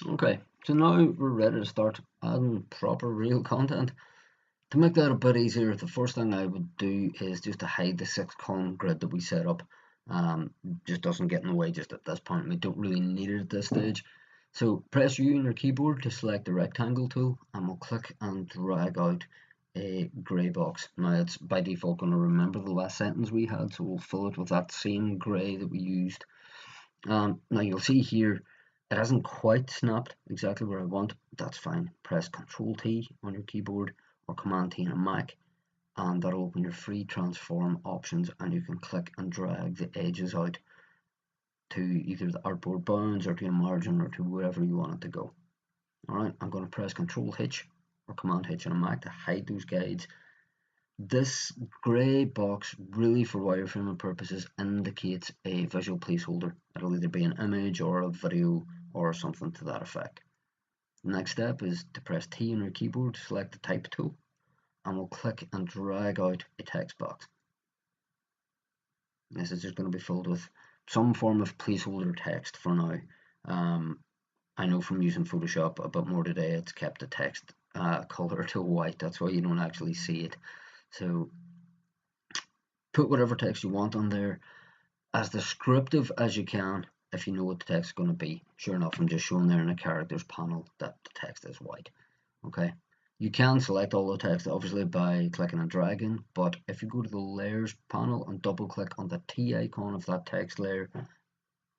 Okay, so now we're ready to start adding proper real content. To make that a bit easier, the first thing I would do is just to hide the 6 column grid that we set up. Just doesn't get in the way just at this point. We don't really need it at this stage. So press U on your keyboard to select the rectangle tool, and we'll click and drag out a grey box. Now it's by default going to remember the last sentence we had, so we'll fill it with that same grey that we used. Now you'll see here it hasn't quite snapped exactly where I want. That's fine. Press Ctrl T on your keyboard or Command T on a Mac, and that'll open your free transform options, and you can click and drag the edges out to either the artboard bounds or to a margin or to wherever you want it to go. Alright, I'm going to press Ctrl H or Command H on a Mac to hide those guides. This grey box, really for wireframing purposes, indicates a visual placeholder. It'll either be an image or a video or something to that effect. The next step is to press T on your keyboard, select the type tool, and we'll click and drag out a text box. This is just going to be filled with some form of placeholder text for now. I know from using Photoshop a bit more today, it's kept the text color to white. That's why you don't actually see it. So put whatever text you want on there, as descriptive as you can if you know what the text is going to be. Sure enough, I'm just showing there in the characters panel that the text is white. Okay, you can select all the text obviously by clicking and dragging, but if you go to the layers panel and double click on the T icon of that text layer,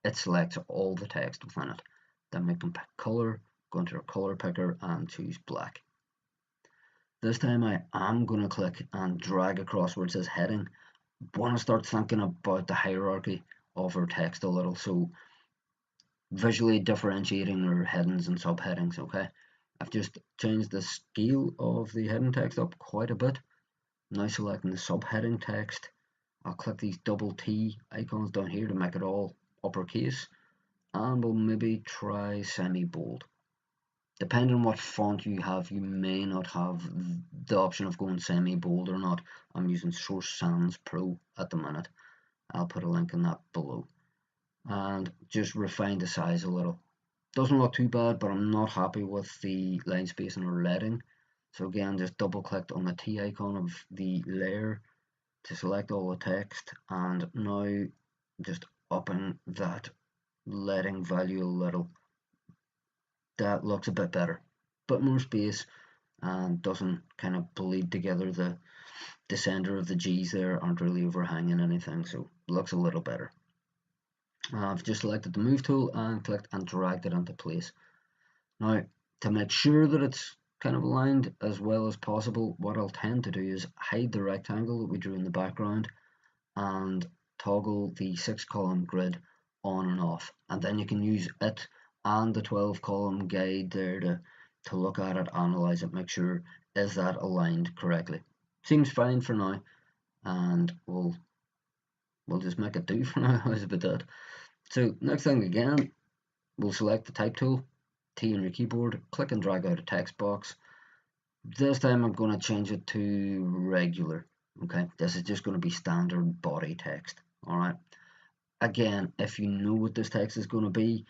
it selects all the text within it. Then we can pick color, go into our color picker and choose black. This time I am going to click and drag across where it says heading. Want to start thinking about the hierarchy of our text a little, so visually differentiating our headings and subheadings. Okay, I've just changed the scale of the heading text up quite a bit. Now selecting the subheading text, I'll click these double T icons down here to make it all uppercase, and we'll maybe try semi-bold. Depending on what font you have, you may not have the option of going semi-bold or not. I'm using Source Sans Pro at the minute. I'll put a link in that below. And just refine the size a little. Doesn't look too bad, but I'm not happy with the line spacing or leading. So again, just double click on the T icon of the layer to select all the text, and now just upping that leading value a little. That looks a bit better. Bit more space and doesn't kind of bleed together. The center of the G's there aren't really overhanging anything, so it looks a little better. I've just selected the move tool and clicked and dragged it into place. Now, to make sure that it's kind of aligned as well as possible, what I'll tend to do is hide the rectangle that we drew in the background and toggle the 6 column grid on and off, and then you can use it and the 12 column guide there to look at it, analyze it, make sure is that aligned correctly. Seems fine for now, and we'll just make it do for now. How's about that? So next thing again, we'll select the type tool, T on your keyboard, click and drag out a text box. This time I'm going to change it to regular. Okay, this is just going to be standard body text. Alright, again, if you know what this text is going to be,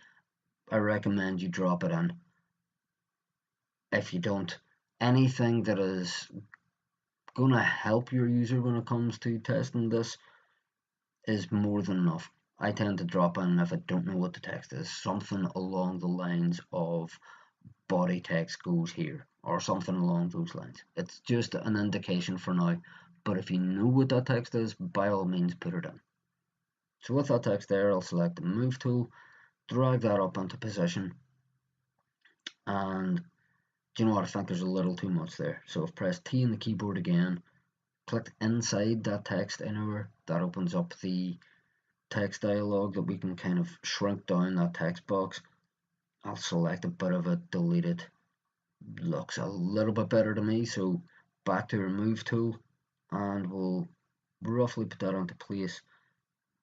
I recommend you drop it in. If you don't, anything that is going to help your user when it comes to testing this is more than enough. I tend to drop in if I don't know what the text is, something along the lines of body text goes here, or something along those lines. It's just an indication for now, but if you know what that text is, by all means put it in. So with that text there, I'll select the move tool, drag that up into position, and do you know what, I think there's a little too much there. So I've pressed T on the keyboard again, clicked inside that text anywhere, that opens up the text dialog that we can kind of shrink down that text box. I'll select a bit of it, delete it. Looks a little bit better to me, so back to remove tool, and we'll roughly put that into place,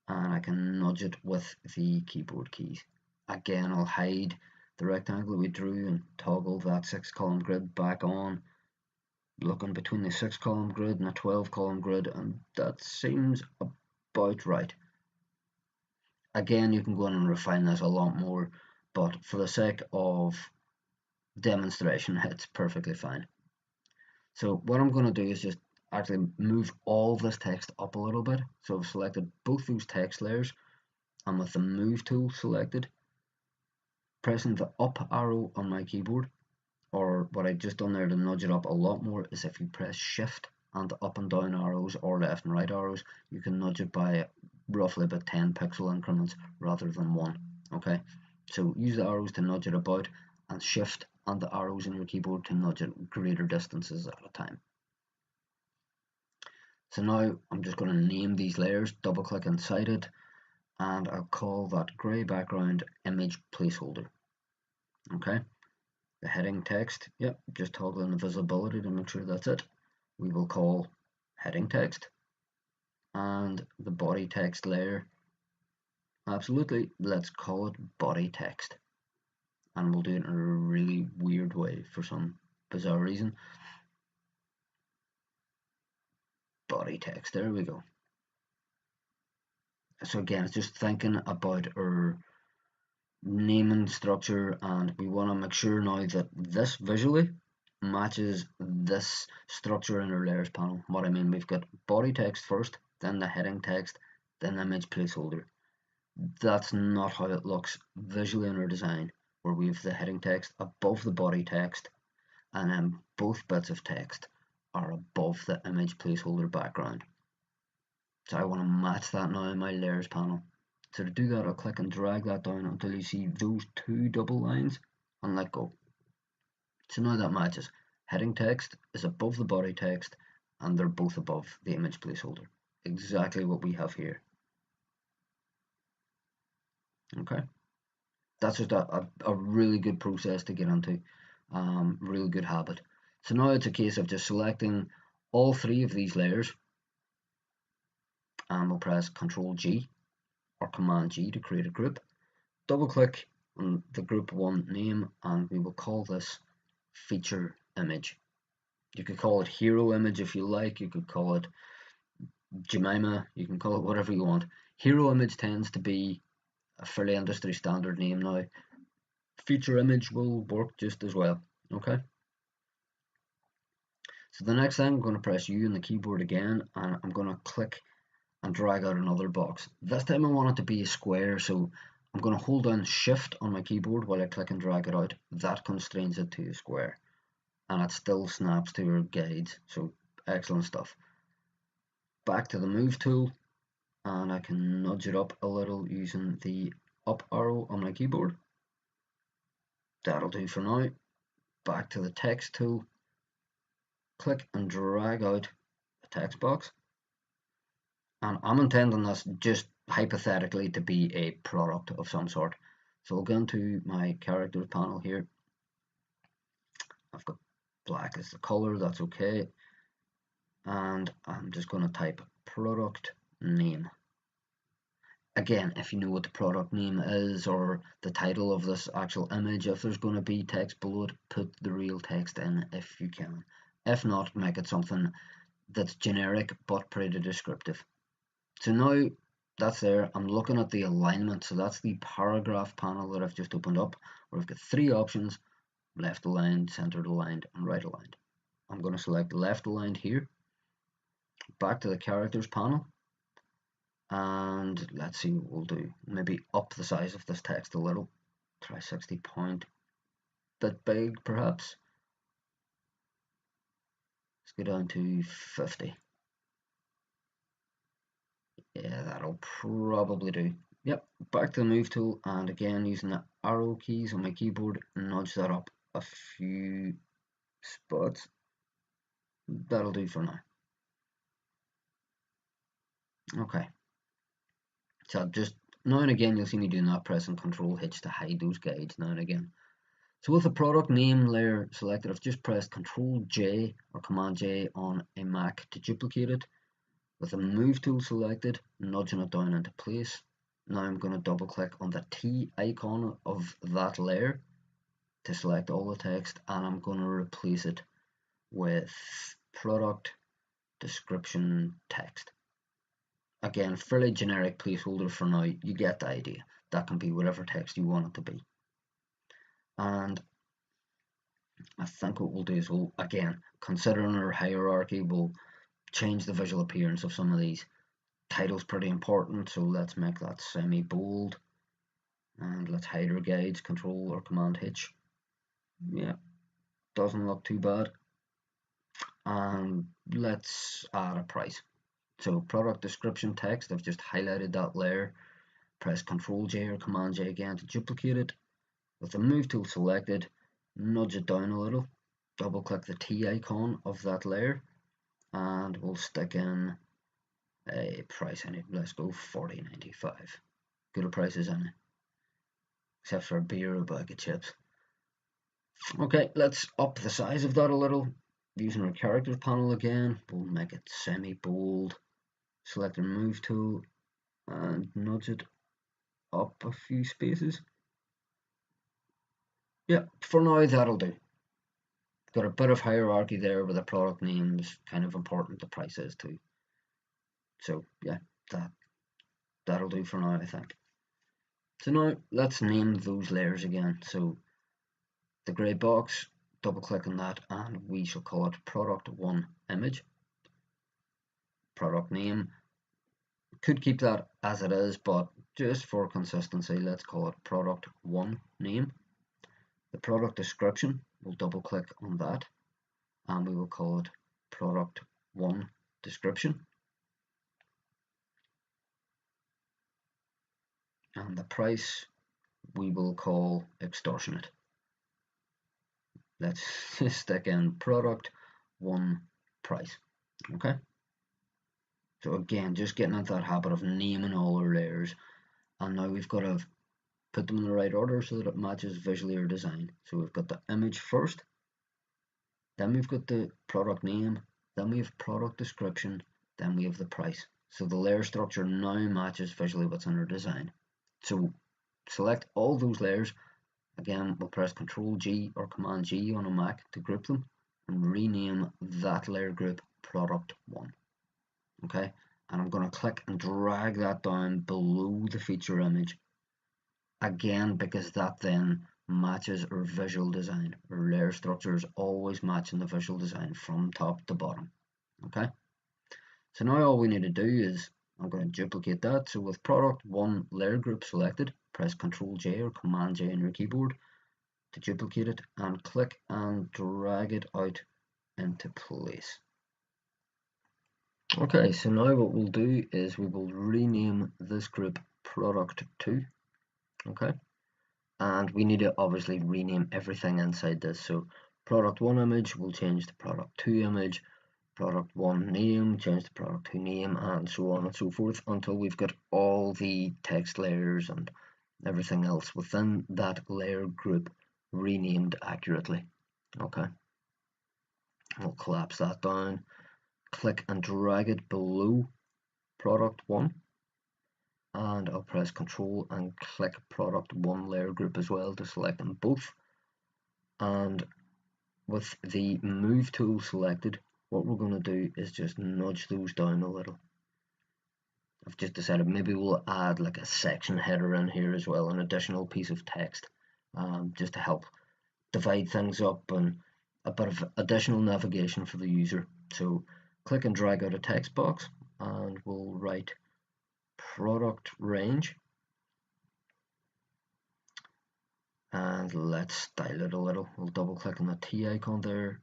and I can nudge it with the keyboard keys. Again, I'll hide the rectangle we drew and toggle that 6 column grid back on, looking between the 6 column grid and a 12 column grid, and that seems about right. Again, you can go in and refine this a lot more, but for the sake of demonstration, it's perfectly fine. So what I'm going to do is just actually move all of this text up a little bit. So I've selected both those text layers, and with the move tool selected, pressing the up arrow on my keyboard, or what I just done there to nudge it up a lot more is if you press shift and up and down arrows or left and right arrows, you can nudge it by roughly about 10 pixel increments rather than one. Okay, so use the arrows to nudge it about, and shift and the arrows in your keyboard to nudge it greater distances at a time. So now I'm just going to name these layers, double click inside it, and I'll call that grey background image placeholder. Okay, the heading text, yep, just toggling the visibility to make sure that's it. We will call heading text, and the body text layer, absolutely, let's call it body text, and we'll do it in a really weird way for some bizarre reason. Body text, there we go. So again, it's just thinking about our naming structure, and we want to make sure now that this visually matches this structure in our layers panel. What I mean, we've got body text first, then the heading text, then the image placeholder. That's not how it looks visually in our design, where we have the heading text above the body text, and then both bits of text are above the image placeholder background. So I want to match that now in my layers panel. So to do that, I'll click and drag that down until you see those two double lines and let go. So now that matches. Heading text is above the body text, and they're both above the image placeholder. Exactly what we have here. Okay, that's just a really good process to get into, really good habit. So now it's a case of just selecting all three of these layers, and we'll press Ctrl G or Command G to create a group. Double click on the group 1 name, and we will call this feature image. You could call it hero image if you like, you could call it Jemima, you can call it whatever you want. Hero image tends to be a fairly industry standard name now. Feature image will work just as well. Okay, so the next thing, I'm going to press U on the keyboard again, and I'm going to click and drag out another box. This time I want it to be a square, so I'm going to hold down shift on my keyboard while I click and drag it out. That constrains it to a square, and it still snaps to your guides, so excellent stuff. Back to the move tool, and I can nudge it up a little using the up arrow on my keyboard. That'll do for now. Back to the text tool, click and drag out the text box, and I'm intending this just hypothetically to be a product of some sort. So I'll go into my characters panel here. I've got black as the color, that's okay, and I'm just going to type product name. Again, if you know what the product name is or the title of this actual image, if there's going to be text below it, put the real text in if you can. If not, make it something that's generic but pretty descriptive. So now that's there. I'm looking at the alignment, so that's the paragraph panel that I've just opened up, where I've got three options: left aligned, centered aligned, and right aligned. I'm going to select left aligned here, back to the characters panel, and let's see what we'll do. Maybe up the size of this text a little. Try 60 point, bit big perhaps. Let's go down to 50. Yeah, that'll probably do. Yep, back to the move tool, and again using the arrow keys on my keyboard, nudge that up a few spots. That'll do for now. Okay, so just now and again you'll see me doing that, pressing Ctrl H to hide those guides now and again. So with the product name layer selected, I've just pressed Ctrl J or Command J on a Mac to duplicate it. With the move tool selected, nudging it down into place. Now I'm going to double click on the T icon of that layer to select all the text, and I'm going to replace it with product description text. Again, fairly generic placeholder for now, you get the idea. That can be whatever text you want it to be. And I think what we'll do is we'll, again, considering our hierarchy, we'll change the visual appearance of some of these. Title's pretty important, so let's make that semi-bold. And let's hide our guides, Control or Command H. Yeah, doesn't look too bad. And let's add a price. So product description text, I've just highlighted that layer. Press Control J or Command J again to duplicate it. With the move tool selected, nudge it down a little. Double click the T icon of that layer, and we'll stick in a price in it. Let's go $40.95. Good a price as any, except for a beer or a bag of chips. Okay, let's up the size of that a little. Using our character panel again, we'll make it semi-bold. Select the move tool and nudge it up a few spaces. Yeah, for now that'll do. Got a bit of hierarchy there with the product names, kind of important, the price is too. So yeah, that'll do for now, I think. So now let's name those layers again. So the grey box, double click on that, and we shall call it product 1 image. Product name, could keep that as it is, but just for consistency, let's call it product 1 name. The product description, we'll double click on that, and we will call it product 1 description. And the price we will call extortionate. Let's stick in product 1 price. Okay, so again, just getting into that habit of naming all our layers, and now we've got to put them in the right order so that it matches visually our design. So we've got the image first, then we've got the product name, then we have product description, then we have the price. So the layer structure now matches visually what's in our design. So select all those layers. Again, we'll press Control G or Command G on a Mac to group them and rename that layer group product 1. Okay, and I'm going to click and drag that down below the feature image. Again, because that then matches our visual design. Our layer structure is always matching the visual design from top to bottom. Okay, so now all we need to do is, I'm going to duplicate that. So with product 1 layer group selected, press Control J or Command J on your keyboard to duplicate it, and click and drag it out into place. Okay, so now what we'll do is we will rename this group product 2. Okay, and we need to obviously rename everything inside this. So product 1 image will change to product 2 image, product 1 name change to product 2 name, and so on and so forth until we've got all the text layers and everything else within that layer group renamed accurately. Okay, we'll collapse that down, click and drag it below product 1, and I'll press Control and click product 1 layer group as well to select them both. And with the move tool selected, what we're going to do is just nudge those down a little. I've just decided maybe we'll add like a section header in here as well, an additional piece of text, just to help divide things up and a bit of additional navigation for the user. So click and drag out a text box, and we'll write product range, and let's style it a little. We'll double click on the T icon there,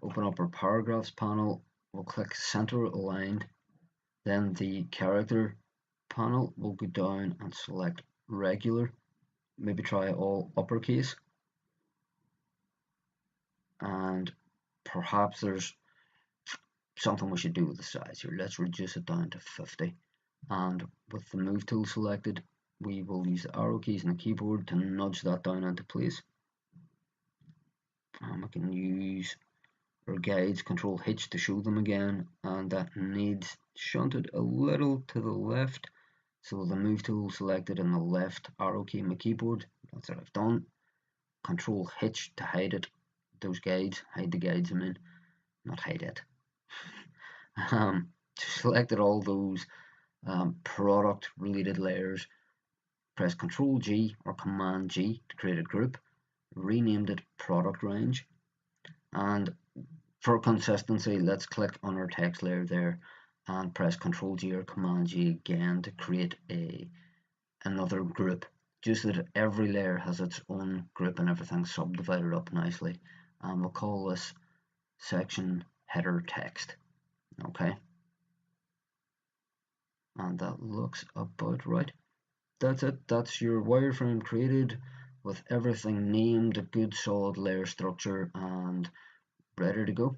open up our paragraphs panel, we'll click center aligned, then the character panel, we'll go down and select regular, maybe try all uppercase, and perhaps there's something we should do with the size here. Let's reduce it down to 50, and with the move tool selected, we will use the arrow keys on the keyboard to nudge that down into place. And we can use our guides, Control H to show them again, and that needs shunted a little to the left. So the move tool selected and the left arrow key on my keyboard, that's what I've done. Control H to hide it, those guides, hide the guides I mean, not hide it. Selected all those product related layers, press Ctrl G or Command G to create a group, renamed it product range, and for consistency, let's click on our text layer there and press Ctrl G or Command G again to create another group, just so that every layer has its own group and everything's subdivided up nicely. And we'll call this section header text. Okay, and that looks about right. That's it. That's your wireframe created with everything named, a good solid layer structure, and ready to go.